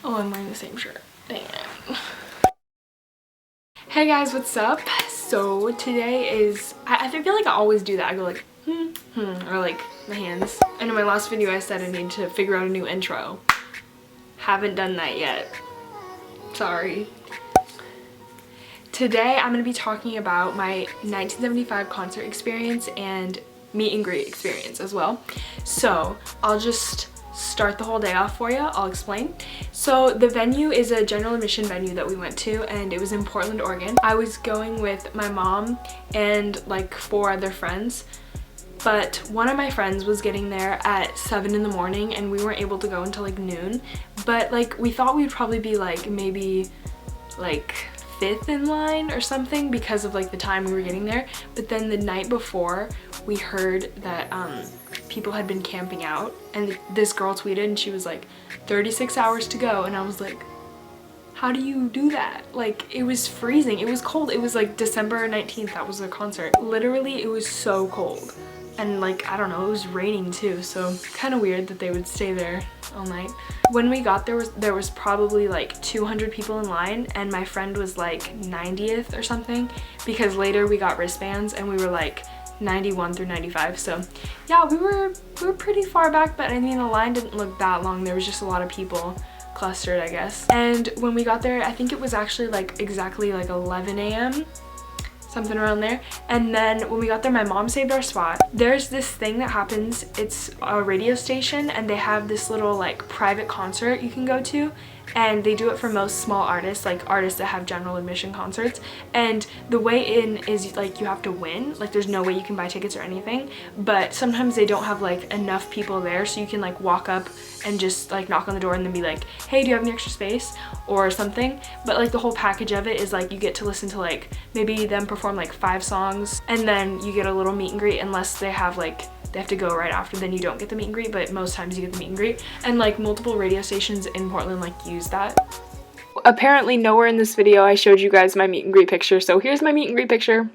Oh, I'm wearing the same shirt. Dang it. Hey guys, what's up? So today is, I feel like I always do that. I go like, or like my hands. And in my last video I said I need to figure out a new intro. Haven't done that yet. Sorry. Today I'm going to be talking about my 1975 concert experience and meet and greet experience as well. So I'll just start the whole day off for you. I'll explain. So the venue is a general admission venue that we went to, and it was in Portland, Oregon. I was going with my mom and like 4 other friends, but one of my friends was getting there at 7 in the morning and we weren't able to go until like noon. But like we thought we'd probably be like maybe like 5th in line or something because of like the time we were getting there. But then the night before we heard that people had been camping out, and this girl tweeted and she was like 36 hours to go, and I was like, how do you do that? Like, it was freezing, it was cold, it was like December 19th, that was the concert. Literally it was so cold, and like I don't know, it was raining too, so kind of weird that they would stay there all night. When we got there was probably like 200 people in line, and my friend was like 90th or something, because later we got wristbands and we were like 91 through 95. So yeah, we were pretty far back, but I mean the line didn't look that long. There was just a lot of people clustered, I guess. And when we got there, I think it was actually like exactly like 11 a.m. something around there. And then when we got there, my mom saved our spot. There's this thing that happens, it's a radio station, and they have this little like private concert you can go to, and they do it for most small artists, like artists that have general admission concerts. And the way in is like you have to win, like there's no way you can buy tickets or anything, but sometimes they don't have like enough people there, so you can like walk up and just like knock on the door and then be like, hey, do you have any extra space or something. But like the whole package of it is like you get to listen to like maybe them perform like 5 songs, and then you get a little meet and greet, unless they have like they have to go right after, then you don't get the meet and greet, but most times you get the meet and greet. And like multiple radio stations in Portland like use that. Apparently nowhere in this video I showed you guys my meet and greet picture, so here's my meet and greet picture.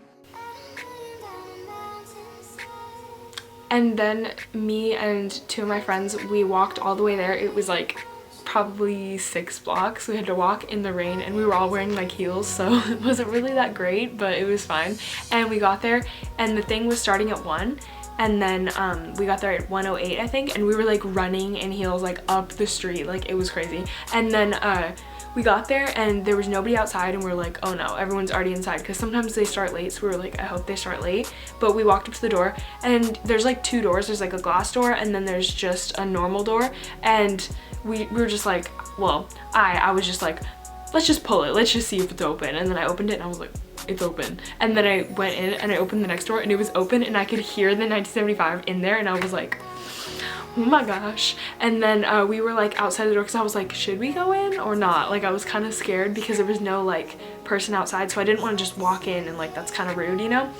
And then me and 2 of my friends, we walked all the way there. It was like probably 6 blocks we had to walk in the rain, and we were all wearing like heels, so it wasn't really that great, but it was fine. And we got there and the thing was starting at 1, and then we got there at 1:08 I think, and we were like running in heels like up the street, like it was crazy. And then we got there and there was nobody outside, and we were like, oh no, everyone's already inside, because sometimes they start late, so we were like, I hope they start late. But we walked up to the door, and there's like 2 doors. There's like a glass door, and then there's just a normal door, and we were just like, well, I was just like, let's just pull it, let's just see if it's open. And then I opened it and I was like, it's open. And then I went in and I opened the next door and it was open, and I could hear the 1975 in there, and I was like, oh my gosh. And then we were like outside the door, because I was like, should we go in or not? Like I was kind of scared because there was no like person outside, so I didn't want to just walk in, and like that's kind of rude, you know.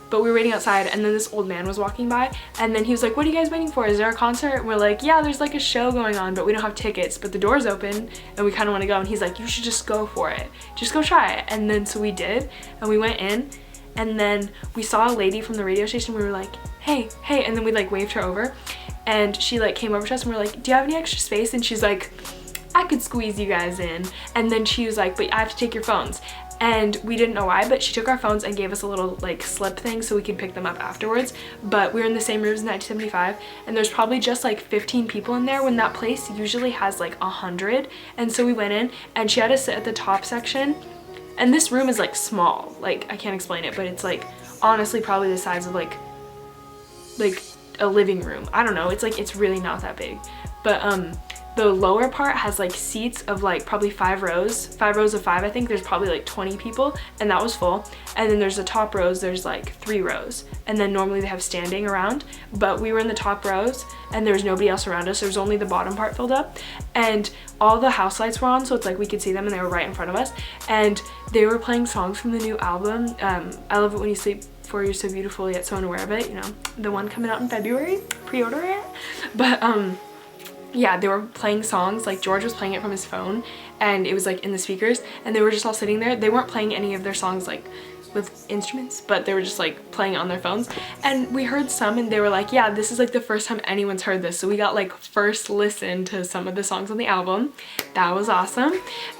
But we were waiting outside, and then this old man was walking by, and then he was like, what are you guys waiting for? Is there a concert? And we're like, yeah, there's like a show going on, but we don't have tickets, but the door's open and we kind of want to go. And he's like, you should just go for it, just go try it. And then so we did, and we went in, and then we saw a lady from the radio station. We were like, hey, and then we like waved her over, and she like came over to us, and we're like, do you have any extra space? And she's like, I could squeeze you guys in. And then she was like, but I have to take your phones. And we didn't know why, but she took our phones and gave us a little like slip thing so we could pick them up afterwards. But we were in the same room as 1975, and there's probably just like 15 people in there when that place usually has like 100. And so we went in, and she had us sit at the top section, and this room is like small, like I can't explain it, but it's like honestly probably the size of like a living room. I don't know, it's like, it's really not that big. But the lower part has like seats of like probably 5 rows of 5. I think there's probably like 20 people, and that was full. And then there's the top rows, there's like 3 rows, and then normally they have standing around, but we were in the top rows and there was nobody else around us. There was only the bottom part filled up, and all the house lights were on, so it's like we could see them, and they were right in front of us, and they were playing songs from the new album, I Love It When You Sleep, For You're So Beautiful Yet So Unaware of It, you know, the one coming out in February. Pre-order it. But yeah, they were playing songs, like George was playing it from his phone and it was like in the speakers, and they were just all sitting there. They weren't playing any of their songs like with instruments, but they were just like playing on their phones, and we heard some and they were like, yeah, this is like the first time anyone's heard this. So we got like first listen to some of the songs on the album. That was awesome.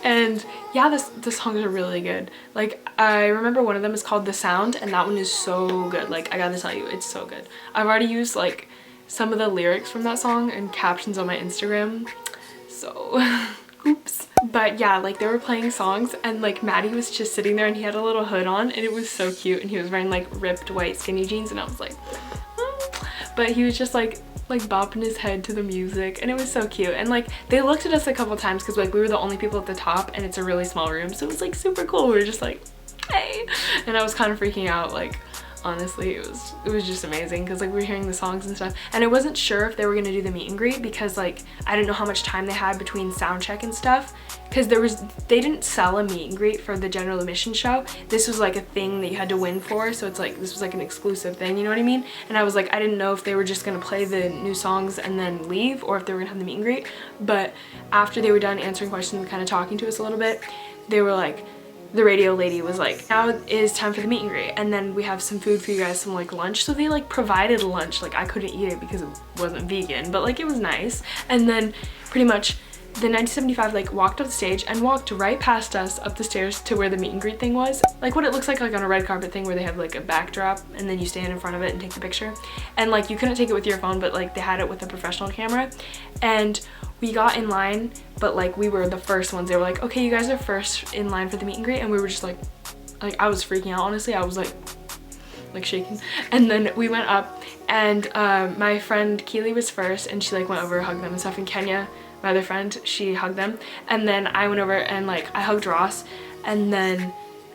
And yeah, the songs are really good. Like I remember one of them is called The Sound, and that one is so good. Like I gotta tell you, it's so good. I've already used like some of the lyrics from that song and captions on my Instagram, so oops. But yeah, like they were playing songs and like Matty was just sitting there and he had a little hood on and it was so cute, and he was wearing like ripped white skinny jeans, and I was like, but he was just like bopping his head to the music, and it was so cute. And like they looked at us a couple times because like we were the only people at the top and it's a really small room, so it was like super cool. We were just like, hey, and I was kind of freaking out. Like honestly, it was just amazing because like we were hearing the songs and stuff, and I wasn't sure if they were gonna do the meet and greet because like I didn't know how much time they had between sound check and stuff, because they didn't sell a meet and greet for the general admission show. This was like a thing that you had to win for, so it's like this was like an exclusive thing, you know what I mean? And I was like, I didn't know if they were just gonna play the new songs and then leave, or if they were gonna have the meet and greet. But after they were done answering questions and kind of talking to us a little bit, they were like, the radio lady was like, now it is time for the meet and greet, and then we have some food for you guys, some like lunch. So they like provided lunch. Like I couldn't eat it because it wasn't vegan, but like it was nice. And then pretty much the 1975 like walked up the stage and walked right past us up the stairs to where the meet and greet thing was, like what it looks like on a red carpet thing where they have like a backdrop and then you stand in front of it and take the picture. And like you couldn't take it with your phone, but like they had it with a professional camera. And we got in line, but like we were the first ones. They were like, okay, you guys are first in line for the meet and greet, and we were just like I was freaking out, honestly. I was like shaking. And then we went up, and my friend Keely was first, and she like went over, hugged them and stuff, and Kenya, my other friend, she hugged them. And then I went over and like I hugged Ross, and then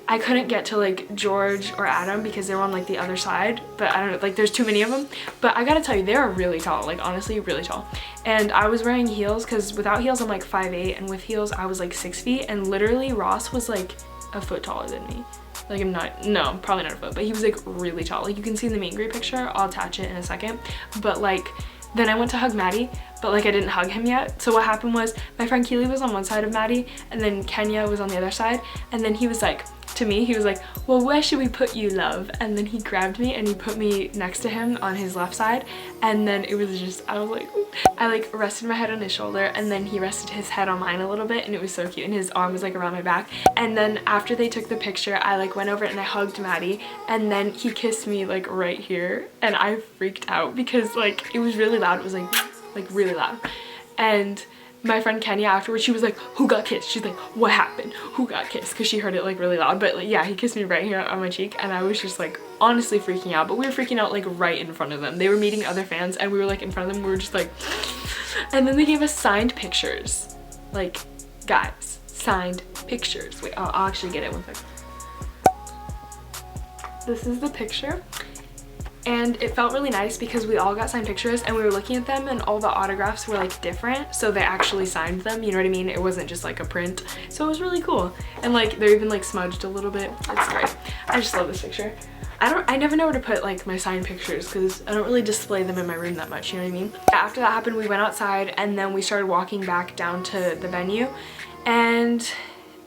I couldn't get to like George or Adam because they were on like the other side, but I don't know, like there's too many of them. But I gotta tell you, they are really tall, like honestly really tall. And I was wearing heels because without heels I'm like 5'8", and with heels I was like 6 feet, and literally Ross was like a foot taller than me. Like I'm not, no, probably not a foot, but he was like really tall. Like you can see in the meet and greet picture, I'll attach it in a second. But like then I went to hug Matty, but like I didn't hug him yet. So what happened was my friend Keely was on one side of Matty, and then Kenya was on the other side, and then he was like, to me, he was like, well, where should we put you, love? And then he grabbed me and he put me next to him on his left side, and then it was just, I was like, I like rested my head on his shoulder, and then he rested his head on mine a little bit, and it was so cute, and his arm was like around my back. And then after they took the picture, I like went over and I hugged Matty, and then he kissed me like right here, and I freaked out because like it was really loud. It was like really loud. And my friend Kenya afterwards, she was like, who got kissed? She's like, what happened? Who got kissed? Because she heard it like really loud. But like, yeah, he kissed me right here on my cheek, and I was just like honestly freaking out. But we were freaking out like right in front of them. They were meeting other fans and we were like in front of them. We were just like, and then they gave us signed pictures. Like, guys, signed pictures. Wait, I'll actually get it one second. This is the picture. And it felt really nice because we all got signed pictures, and we were looking at them and all the autographs were like different, so they actually signed them, you know what I mean? It wasn't just like a print. So it was really cool. And like they're even like smudged a little bit. It's great. I just love this picture. I never know where to put like my signed pictures because I don't really display them in my room that much, you know what I mean? After that happened, we went outside and then we started walking back down to the venue, and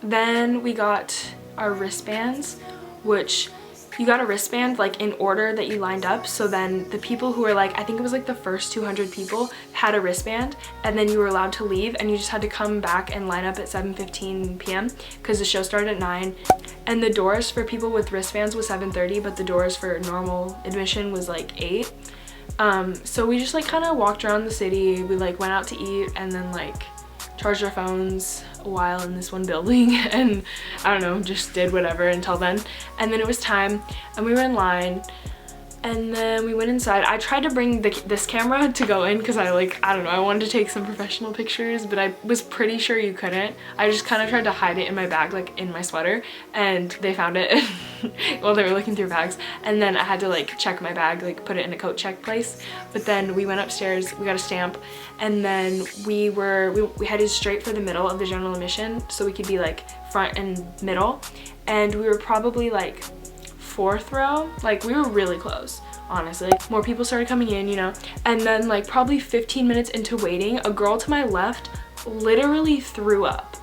then we got our wristbands, which you got a wristband like in order that you lined up. So then the people who were like, I think it was like the first 200 people had a wristband, and then you were allowed to leave and you just had to come back and line up at 7:15 p.m. because the show started at 9, and the doors for people with wristbands was 7:30, but the doors for normal admission was like 8. So we just like kind of walked around the city. We like went out to eat and then like charged our phones a while in this one building, and I don't know, just did whatever until then. And then it was time and we were in line, and then we went inside. I tried to bring this camera to go in because I don't know, I wanted to take some professional pictures, but I was pretty sure you couldn't. I just kind of tried to hide it in my bag, like in my sweater, and they found it while they were looking through bags. And then I had to like check my bag, like put it in a coat check place. But then we went upstairs, we got a stamp, and then we headed straight for the middle of the general admission so we could be like front and middle. And we were probably like fourth row. Like, we were really close, honestly. More people started coming in, you know, and then like probably 15 minutes into waiting, a girl to my left literally threw up,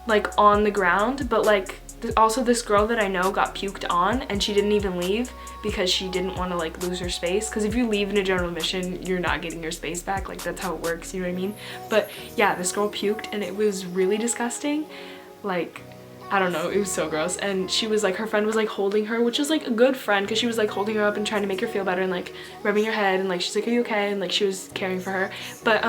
like on the ground. But like also this girl that I know got puked on, and she didn't even leave because she didn't want to like lose her space, because if you leave in a general admission, you're not getting your space back. Like, that's how it works, you know what I mean? But yeah, this girl puked and it was really disgusting. Like, I don't know, it was so gross. And she was like, her friend was like holding her, which is like a good friend, because she was like holding her up and trying to make her feel better and like rubbing her head, and like she's like, are you okay? And like she was caring for her. But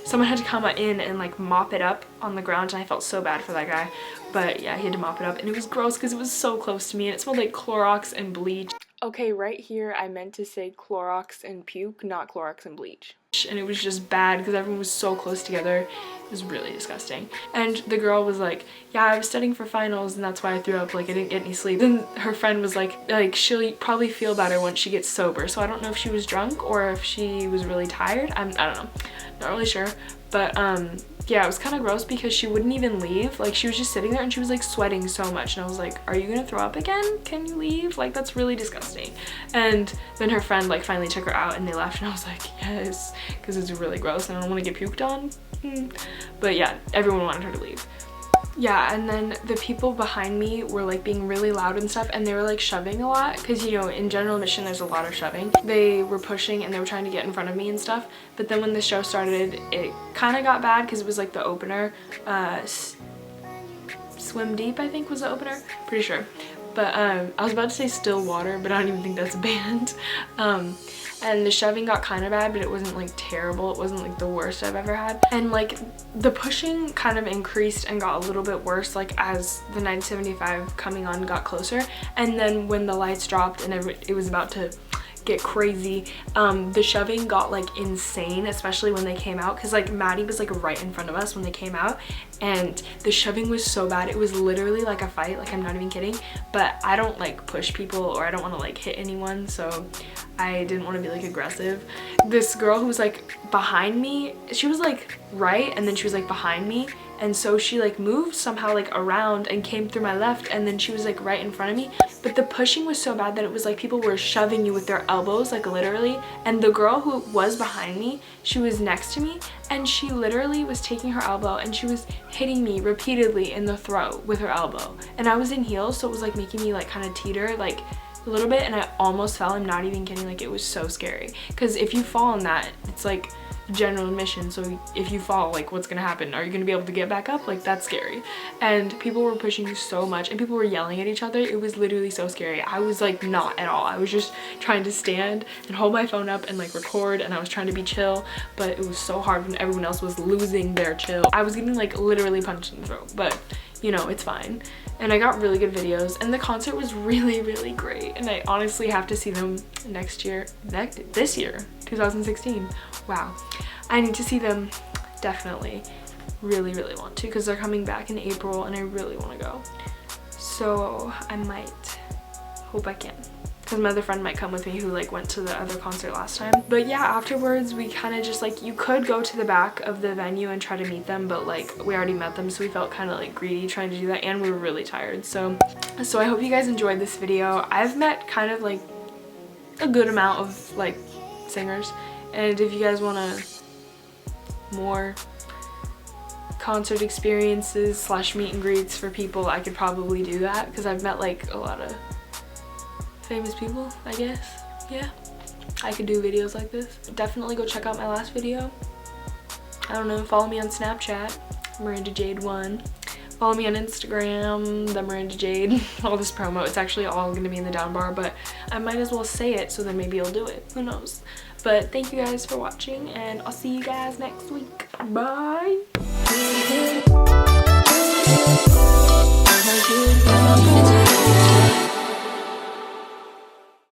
someone had to come in and like mop it up on the ground, and I felt so bad for that guy. But yeah, he had to mop it up, and it was gross because it was so close to me and it smelled like Clorox and bleach. Okay, right here I meant to say Clorox and puke, not Clorox and bleach. And it was just bad because everyone was so close together. It was really disgusting. And the girl was like, yeah, I was studying for finals and that's why I threw up, like I didn't get any sleep. Then her friend was like she'll probably feel better once she gets sober. So I don't know if she was drunk or if she was really tired. I don't know, not really sure. But yeah, it was kind of gross because she wouldn't even leave. Like, she was just sitting there and she was like sweating so much, and I was like, are you gonna throw up again? Can you leave? Like, that's really disgusting. And then her friend like finally took her out and they left, and I was like, yes, because it's really gross and I don't want to get puked on. But yeah, everyone wanted her to leave. Yeah, and then the people behind me were like being really loud and stuff, and they were like shoving a lot because, you know, in general admission there's a lot of shoving. They were pushing and they were trying to get in front of me and stuff. But then when the show started, it kind of got bad because it was like the opener. Swim Deep, I think, was the opener, pretty sure. But I was about to say Still Water, but I don't even think that's a band. And the shoving got kind of bad, but it wasn't like terrible. It wasn't like the worst I've ever had. And like the pushing kind of increased and got a little bit worse like as the 975 coming on got closer. And then when the lights dropped and it was about to get crazy, the shoving got like insane, especially when they came out, because like Matty was like right in front of us when they came out, and the shoving was so bad. It was literally like a fight, like I'm not even kidding. But I don't like push people, or I don't want to like hit anyone, so I didn't want to be like aggressive. This girl who was like behind me, she was like right, and then she was like behind me, and so she like moved somehow like around and came through my left, and then she was like right in front of me. But the pushing was so bad that it was like people were shoving you with their elbows, like literally. And the girl who was behind me, she was next to me, and she literally was taking her elbow and she was hitting me repeatedly in the throat with her elbow. And I was in heels, so it was like making me like kind of teeter like a little bit, and I almost fell. I'm not even kidding. Like, it was so scary, because if you fall in that, it's like general admission, so if you fall, like, what's gonna happen? Are you gonna be able to get back up? Like, that's scary. And people were pushing you so much, and people were yelling at each other. It was literally so scary. I was like not at all. I was just trying to stand and hold my phone up and like record, and I was trying to be chill, but it was so hard when everyone else was losing their chill. I was getting like literally punched in the throat, but you know, it's fine. And I got really good videos, and the concert was really, really great. And I honestly have to see them this year, 2016. Wow. I need to see them definitely. Really, really want to, because they're coming back in April and I really want to go. So I might, hope I can. Because my other friend might come with me who like went to the other concert last time. But yeah, afterwards we kind of just like, you could go to the back of the venue and try to meet them, but like we already met them, so we felt kind of like greedy trying to do that, and we were really tired. So I hope you guys enjoyed this video. I've met kind of like a good amount of like singers, and if you guys want to more concert experiences / meet and greets for people, I could probably do that, because I've met like a lot of famous people, I guess. Yeah, I could do videos like this. Definitely go check out my last video. I don't know, follow me on Snapchat, Miranda Jade 1. Follow me on Instagram, the Miranda Jade. All this promo, it's actually all gonna be in the down bar, but I might as well say it, so then maybe I'll do it, who knows. But thank you guys for watching, and I'll see you guys next week. Bye.